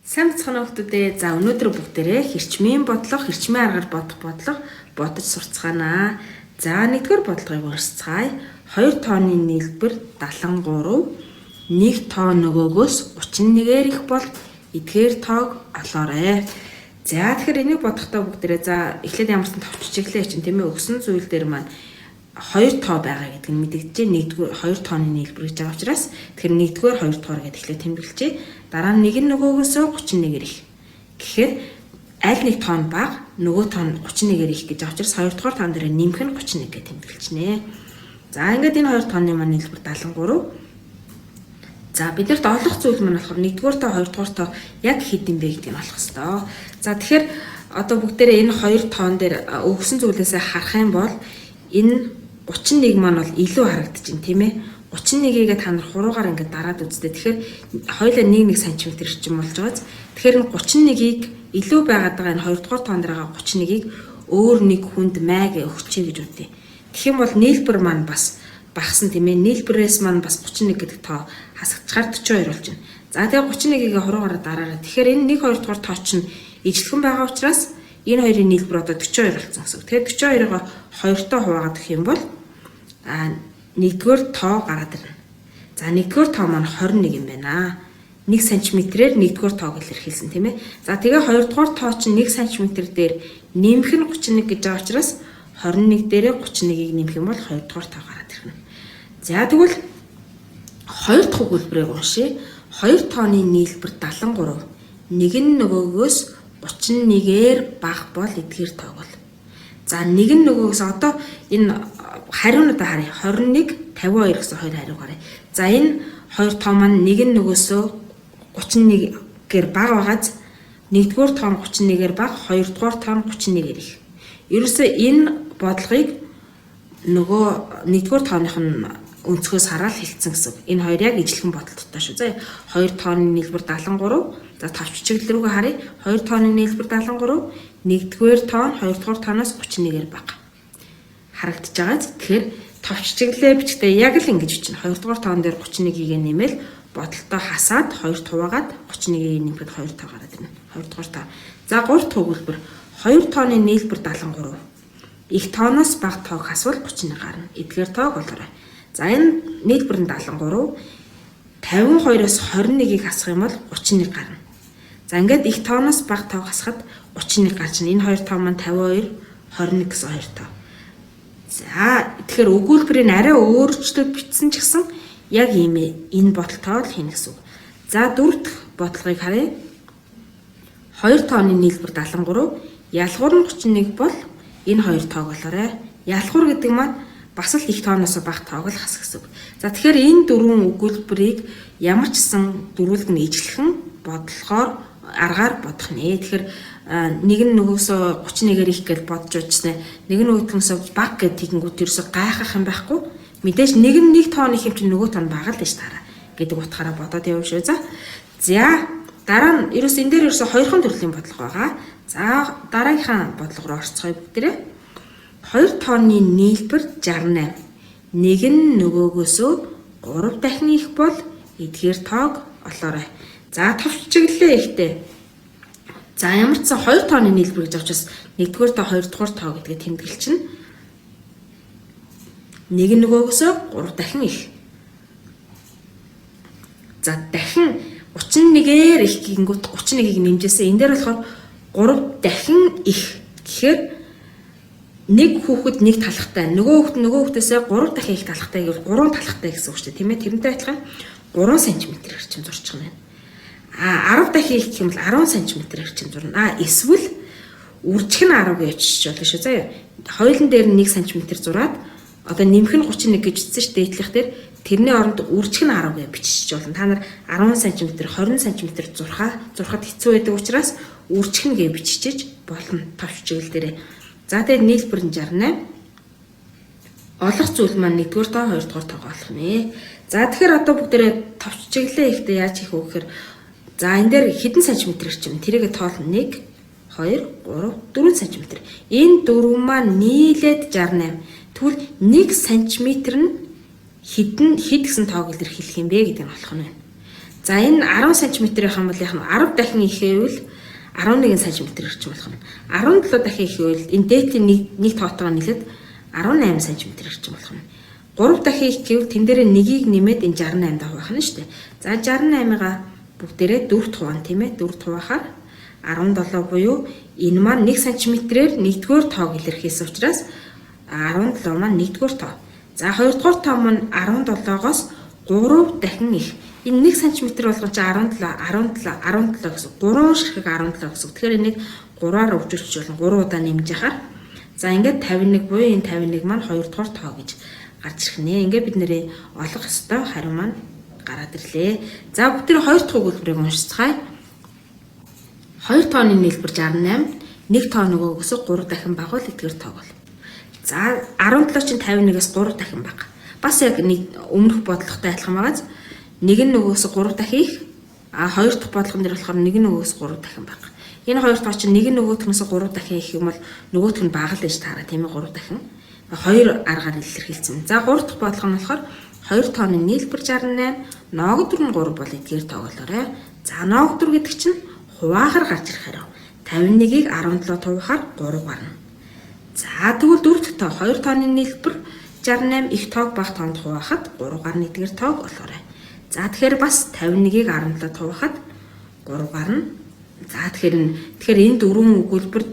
Сайн бацхан хүмүүсээ за өнөөдөр бүгдээрээ хэрчмийн бодлого, хэрчмийн аргаар бодох бодлого бодож сурцгаанаа. За нэгдүгээр бодлогыг уншицгаая. 2 тооны нийлбэр 73, 1 тоо нөгөөгөөс 31-ээр их бол эдгээр тоог олоорой. За тэгэхээр энийг бодохдоо бүгдээрээ за эхлээд ямар ч товччихлээ чинь тийм ээ өгсөн зүйл дээр маань 2 тоо байгаа гэдэг нь мэдэгдэж нэгдүгээр 2 тооны нийлбэр гэж байгаа учраас тэгэхээр нэгдүгээр 2 тоор гэдэг эхлээд тэмдэглэжээ. Дараа нь нэг нөгөөгөөсөө 31-ээр их. Тэгэхээр аль нэг тоо нь бага, нөгөө тоо нь 31-ээр их гэж байгаа учраас 2 дугаар тоон дээр нэмэх нь 31 гэж тэмдэглэжнэ. За ингээд энэ 2 тооны маань нийлбэр 73. За биднэрт олох зүйл маань болохоор 1-р тоо 2-р тоо яг хэд юм бэ гэдгийг олох ёстой. За тэгэхээр одоо бүгдээрээ энэ 2 тоон дээр өгсөн зүйлээсээ харах юм бол энэ 31 маань бол илүү харагдчихэв тийм ээ. 31-ийг та нар хуруугаар ингээд дараад үзтээ. Тэгэхээр хоёулаа 1 см ирчим болж байгааз. Тэгэхээр энэ 31-ийг илүү байгаад байгаа энэ 2 дугаар тоон дээр байгаа 31-ийг өөр нэг хүнд майг өгчээ гэж үтээ. Тэгэх юм бол нийлбэр маань бас багсан тийм ээ. Нийлбэрээс маань бас 31 гэдэг тоо хасагдчихаар 42 болж байна. За тэгээ 31-ийг хуруугаар дараарай. Тэгэхээр энэ 1 2 дугаар тоо чинь ижилхэн байгаа учраас энэ хоёрын нийлбэр одоо 42 болсон гэсэн. Тэгэхээр 42-ыг 2-тоо хуваагаад өгөх юм бол 1-р тоо гараад ирнэ. За 1-р тоо маань 21 юм байна. 1 см-ээр 1-р тоог илэрхийлсэн тийм ээ. За тэгээ 2-дугаар тоо чинь 1 см дээр нэмэх нь 31 гэж байгаа учраас 21 дээрээ 31-ийг нэмэх юм бол 2-дугаар тоо гараад ирнэ. За тэгвэл 2 дахь өгүүлбэрийг уншъя. 2 тооны нийлбэр 73. Нэг нь нөгөөгөөс 31-ээр бага бол эдгээр тоог бол. За нэг нь нөгөөгөөс одоо энэ хариунуудаа харъя. 21, 52 гэсэн хоёр хариу гаръя. За энэ 2 тоо маань нэг нь нөгөөсөө 31-гээр бага байгааз 1-р тоо нь 31-ээр бага, 2-р тоо нь 31-ээр их. Ерөөсөө энэ бодлогыг нөгөө 1-р тооных нь өнцгөөс хараад хэлсэн гэсэн. Энэ хоёр яг ижилхэн бодолттой шүү. За 2 тооны нийлбэр 73. За тавч чиглэл рүүгээ харъя. 2 тооны нийлбэр 73, 1-р тоо нь 2-р тооноос 31-ээр бага. Харагдаж байгаа. Тэгэхээр тавч чиглэлээ бичгтээ яг л ингэж чинь 2-р тоон дээр 31-ийг нэмэл бодолтоо хасаад 2 хуваагаад 31-ийг нэмэхэд 2 тоо гараад ирнэ. 2-р тоо. За 3 дахь өгүүлбэр 2 тооны нийлбэр 73. Их тооноос бага тоог хасвал 31 гарна. Эдгээр тоог олоорой. За энэ нийлбэр нь 73, 52-оос 21-ийг хасах юм бол 31 гарна. За ингээд их тооноос бага тоог хасахад 31 гарч ийн. Энэ хоёр тоо маань 52, 21 гэсэн хоёр тоо. За тэгэхээр өгүүлбэрийг арай өөрчлөлт бичсэн ч гэсэн яг ийм энэ бодолтоо л хийнэ гэсэн үг. За 4 дахь бодлогыг харъя. 2 тооны нийлбэр 73, ялгуур нь 31 бол энэ хоёр тоог олоорой. Ялгуур гэдэг маань бас л их тооноос бага тоог л хас гэсэн үг. За тэгэхээр энэ дөрвөн өгүүлбэрийг ямар ч сан дөрвөлг нь ижилхэн бодлогоор аргаар бодох нэ. Тэгэхээр нэг нь нөгөөсөө 31-ээр их гэж бодож үзснэ. Нэг нь өөдгөөсөө бага гэдэг тэгэнгүүт ерөөсөө гайхах юм байхгүй. Мэдээж нэг нь нэг тооны хэм чинь нөгөө тоо нь бага л гэж таараа гэдэг утгаараа бодоод явна шүү. За дараа нь ерөөсөө энэ дээр ерөөсөө хоёрхан төрлийн бодлого байгаа. За дараагийнхаа бодлого руу орцгоё бүгдээрээ. 2 тооны нийлбэр 68. Нэг нь нөгөөгөөсөө 3 дахин их бол эдгээр тоог олоорой. За товч чиглэлээ ихтэй. За ямар ч сан 2 тооны нийлбэр гэж авчаас 1-р тоо 2-р тоо гэдгээ тэмдэглэлчин. Нэг нь нөгөөгөөсөө 3 дахин их. За дахин 31-ээр их гингүүт 31-ийг нэмжээсээ энэ дээр болохоор 3 дахин их гэхээр нэг хүүхэд нэг талхтай, нөгөө хүүхдээсээ 3 дахин их талхтай гэвэл 3 талхтай гэсэн үг шүү дээ, тийм ээ. Тэрнтэй адилхан 3 см хэрчим зурчих нь байна. 10 дахин их гэх юм бол 10 см хэрчим зурна. Эсвэл үржих нь 10 гэж явчих болно шүү. Заяа. Хоёулын дээр нь 1 см зураад одоо нэмэх нь 31 гэж бичсэн шүү дээдлэх дээр тэрний оронд үржих нь 10 гэж бичиж болно. Та нар 10 см, 20 см зурхад хэцүү байдаг учраас үржих нь гэж биччихэж болно тавч чиглэл дээрээ. За тэгээд нийлбэр нь 68. Олох зүйл маань 1-р тоо 2-р тоог олох нэ. За тэгэхээр одоо бүгдээрээ тавч чиглэлээ ихтэй яаж хийх вэ гэхээр за энэ дээр хэдэн сантиметр ирчим тэрийг тоолно 1 2 3 4 см. Энэ дөрвөн маань нийлээд 68. Тэгвэл 1 см нь хэд гэсэн тоог илэрхийлэх юм бэ гэдэг нь болох нь байна. За энэ 10 см-ийнх юм бол яг нь 10 дахин ихэвэл 11 см ирж болох нь. 17 дахин ихэвэл энэ дээдлийн нэг тоотойгоо нийлээд 18 см ирж болох нь. 3 дахин их гэвэл тэн дээр нэгийг нэмээд энэ 68 дах байх нь шүү дээ. За 68-га бүгдээрээ 4 хуваан тийм ээ. 4 хуваахаар 17 буюу энэ маань 1 см-ээр 1-р тоог илэрхийлсэн учраас 17 маань 1-р тоо. За 2-р тоо маань 17-гоос 3 дахин их. Энэ 1 см болгон чи 17 гэсэн. 3 ширхэг 17 гэсэн. Тэгэхээр энийг 3-аар өвжүүлчих болно. 3 удаа нэмж яхаар. За ингээд 51 буюу энэ 51 маань 2-р тоо гэж гарч ирэх нэ. Ингээд бид нэрээ олох ёстой хариу маань гараад ирлээ. За бүгд тэр 2 дахь өгүүлбэрийг уншицгаая. 2 тооны нийлбэр 68, 1 тоо нөгөөгөөс 3 дахин бага бол эдгээр тоог бол. За 17 чинь 51-ээс 3 дахин бага. Бас яг нэг өмнөх бодлоготой адилхан байгааз нэг нь нөгөөс 3 дахин их, хоёр дахь бодлогон дээр болохоор нэг нь нөгөөс 3 дахин бага. Энэ хоёр тоо чинь нэг нь нөгөөтгнөөс 3 дахин их юм бол нөгөөх нь бага л гэж таараа тийм ээ 3 дахин. Хоёр аргаар илэрхийлсэн. За 3 дахь бодлого нь болохоор 2 тооны нийлбэр 68, ноогдор нь 3 бол эдгээр тоглоорой. За ноогдор гэдэг чинь хуваахаар гарч ирэх хариу. 51-ийг 17 хуваахаар 3 гарна. За тэгвэл 4 дахь тоо 2 тооны нийлбэр 68 их тоог бага тоонд хуваахад 3 гарна эдгээр тоог болоорой. За тэгэхээр бас 51-ийг 17 хуваахад 3 гарна. За тэгэхээр энэ дөрвөн өгүүлбэр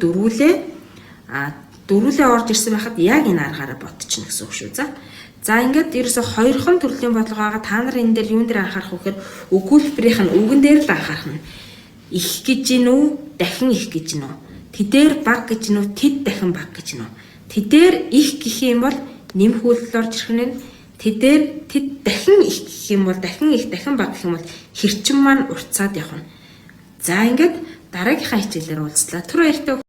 дөрвөлээ орж ирсэн байхад яг энэ аргаараа бодчихно гэсэн үг шүү. За ингээд ерөөсө хоёрхан төрлийн бодлого байгаа. Та нар энэ дээр юун дээр анхаарах вэ гэхээр өгүүлбэрийнх нь үгэн дээр л анхаарах нь. Их гэж гин үү, дахин их гэж гин үү? Тэдээр баг гэж гин үү, тэд дахин баг гэж гин үү? Тэдээр их гэх юм бол нэмэх үйлдэл орж ирэх нь. Тэд дахин их гэх юм бол дахин их, дахин баг гэх юм бол хэрчим маань уртцаад явах нь. За ингээд дараагийнхаа хичээлээр уулзлаа. Түр баяртай.